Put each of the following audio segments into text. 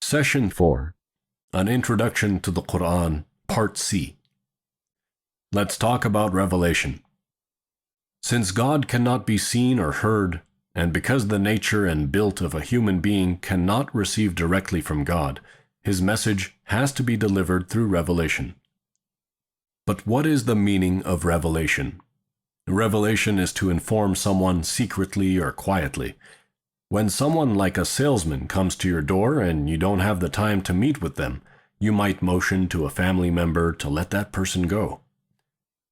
Session 4, An Introduction to the Quran, Part C. Let's talk about revelation. Since God cannot be seen or heard, and because the nature and built of a human being cannot receive directly from God, his message has to be delivered through revelation. But what is the meaning of revelation? Revelation is to inform someone secretly or quietly. When someone like a salesman comes to your door and you don't have the time to meet with them, you might motion to a family member to let that person go.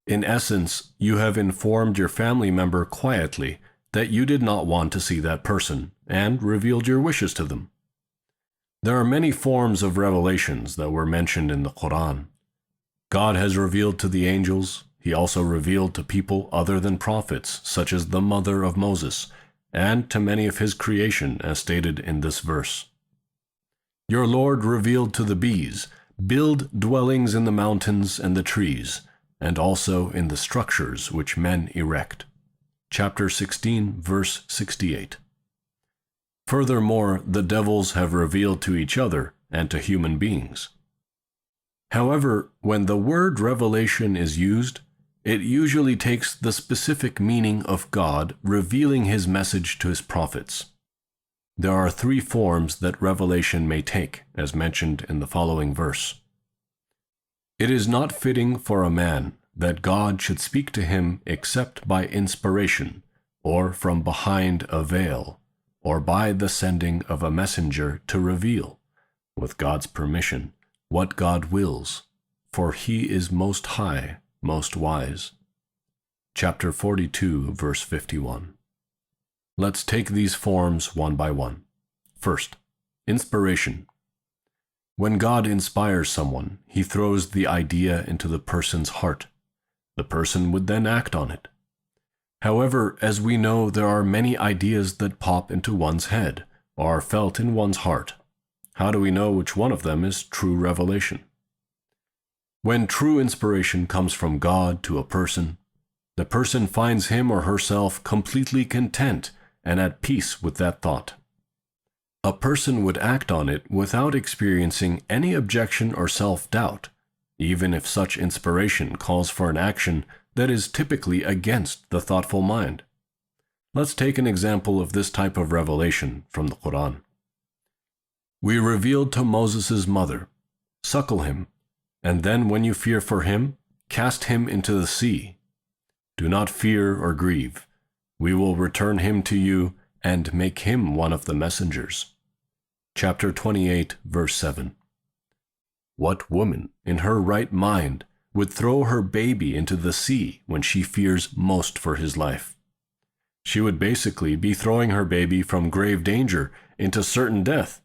In essence, you have informed your family member quietly that you did not want to see that person, and revealed your wishes to them. There are many forms of revelations that were mentioned in the Quran. God has revealed to the angels. He also revealed to people other than prophets, such as the mother of Moses, and to many of his creation, as stated in this verse. Your Lord revealed to the bees, build dwellings in the mountains and the trees, and also in the structures which men erect. Chapter 16, verse 68. Furthermore, the devils have revealed to each other and to human beings. However, when the word revelation is used, it usually takes the specific meaning of God revealing his message to his prophets. There are three forms that revelation may take, as mentioned in the following verse. It is not fitting for a man that God should speak to him except by inspiration, or from behind a veil, or by the sending of a messenger to reveal, with God's permission, what God wills, for he is most high, most wise. Chapter 42, verse 51. Let's take these forms one by one. First, inspiration. When God inspires someone, he throws the idea into the person's heart. The person would then act on it. However, as we know, there are many ideas that pop into one's head, or are felt in one's heart. How do we know which one of them is true revelation? When true inspiration comes from God to a person, the person finds him or herself completely content and at peace with that thought. A person would act on it without experiencing any objection or self-doubt, even if such inspiration calls for an action that is typically against the thoughtful mind. Let's take an example of this type of revelation from the Quran. We revealed to Moses' mother, suckle him, and then when you fear for him, cast him into the sea. Do not fear or grieve. We will return him to you and make him one of the messengers. Chapter 28, verse 7. What woman, in her right mind, would throw her baby into the sea when she fears most for his life? She would basically be throwing her baby from grave danger into certain death.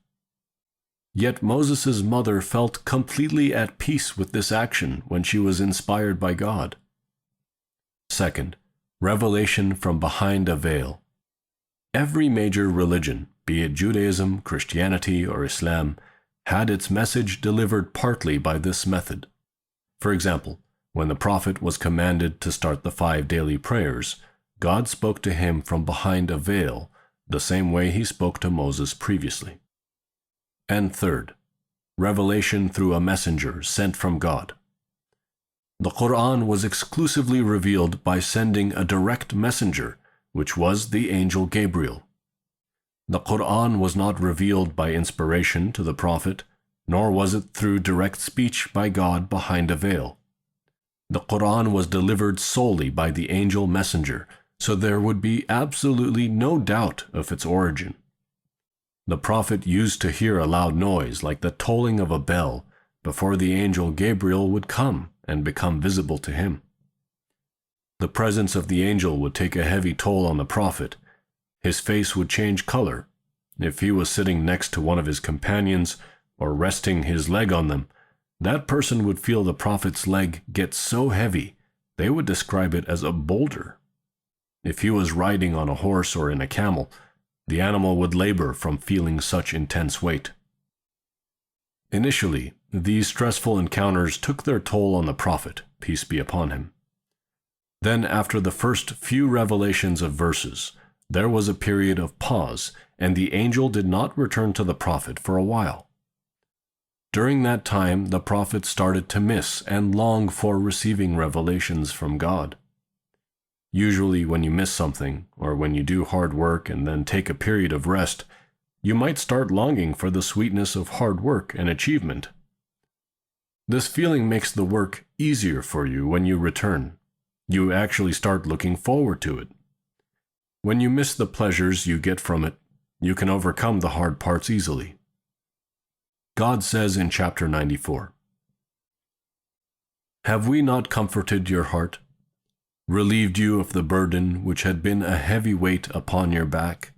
Yet Moses' mother felt completely at peace with this action when she was inspired by God. Second, revelation from behind a veil. Every major religion, be it Judaism, Christianity, or Islam, had its message delivered partly by this method. For example, when the prophet was commanded to start the 5 daily prayers, God spoke to him from behind a veil, the same way he spoke to Moses previously. And third, revelation through a messenger sent from God. The Quran was exclusively revealed by sending a direct messenger, which was the angel Gabriel. The Quran was not revealed by inspiration to the prophet, nor was it through direct speech by God behind a veil. The Quran was delivered solely by the angel messenger, so there would be absolutely no doubt of its origin. The prophet used to hear a loud noise like the tolling of a bell before the angel Gabriel would come and become visible to him. The presence of the angel would take a heavy toll on the prophet. His face would change color. If he was sitting next to one of his companions or resting his leg on them, that person would feel the prophet's leg get so heavy they would describe it as a boulder. If he was riding on a horse or in a camel, the animal would labor from feeling such intense weight. Initially, these stressful encounters took their toll on the prophet, peace be upon him. Then, after the first few revelations of verses, there was a period of pause, and the angel did not return to the prophet for a while. During that time, the Prophet started to miss and long for receiving revelations from God. Usually when you miss something, or when you do hard work and then take a period of rest, you might start longing for the sweetness of hard work and achievement. This feeling makes the work easier for you when you return. You actually start looking forward to it. When you miss the pleasures you get from it, you can overcome the hard parts easily. God says in chapter 94, "Have we not comforted your heart, relieved you of the burden which had been a heavy weight upon your back,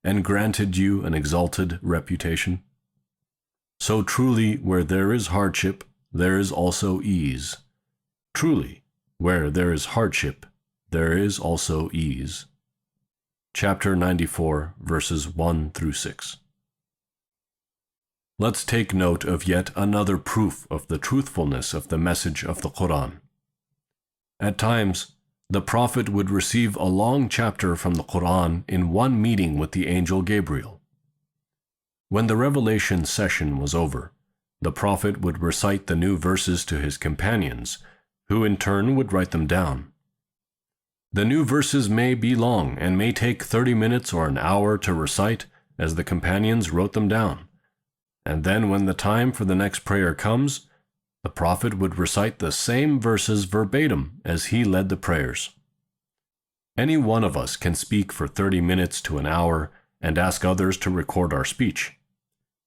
and granted you an exalted reputation? So truly, where there is hardship, there is also ease. Truly, where there is hardship, there is also ease." Chapter 94, verses 1 through 6. Let's take note of yet another proof of the truthfulness of the message of the Quran. At times, the Prophet would receive a long chapter from the Quran in one meeting with the angel Gabriel. When the revelation session was over, the Prophet would recite the new verses to his companions, who in turn would write them down. The new verses may be long and may take 30 minutes or an hour to recite as the companions wrote them down. And then when the time for the next prayer comes, the Prophet would recite the same verses verbatim as he led the prayers. Any one of us can speak for 30 minutes to an hour and ask others to record our speech.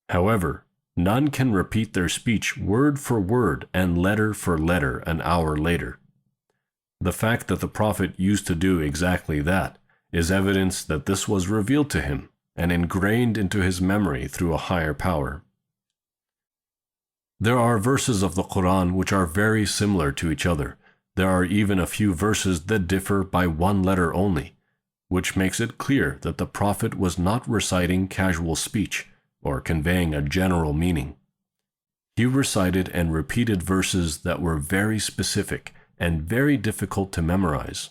However, none can repeat their speech word for word and letter for letter an hour later. The fact that the Prophet used to do exactly that is evidence that this was revealed to him and ingrained into his memory through a higher power. There are verses of the Quran which are very similar to each other. There are even a few verses that differ by one letter only, which makes it clear that the Prophet was not reciting casual speech or conveying a general meaning. He recited and repeated verses that were very specific and very difficult to memorize.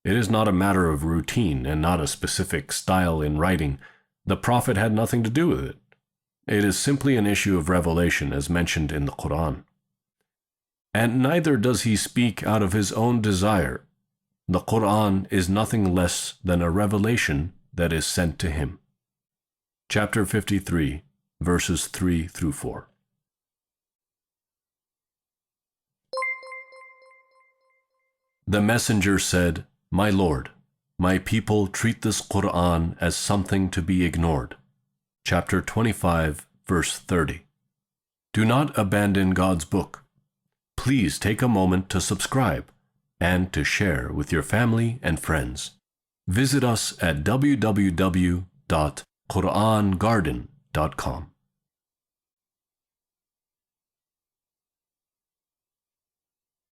It is not a matter of routine and not a specific style in writing. The Prophet had nothing to do with it. It is simply an issue of revelation as mentioned in the Quran. And neither does he speak out of his own desire. The Quran is nothing less than a revelation that is sent to him. Chapter 53, verses 3 through 4. The messenger said, "My Lord, my people treat this Quran as something to be ignored." Chapter 25, verse 30. Do not abandon God's book. Please take a moment to subscribe and to share with your family and friends. Visit us at www.QURANGARDEN.com.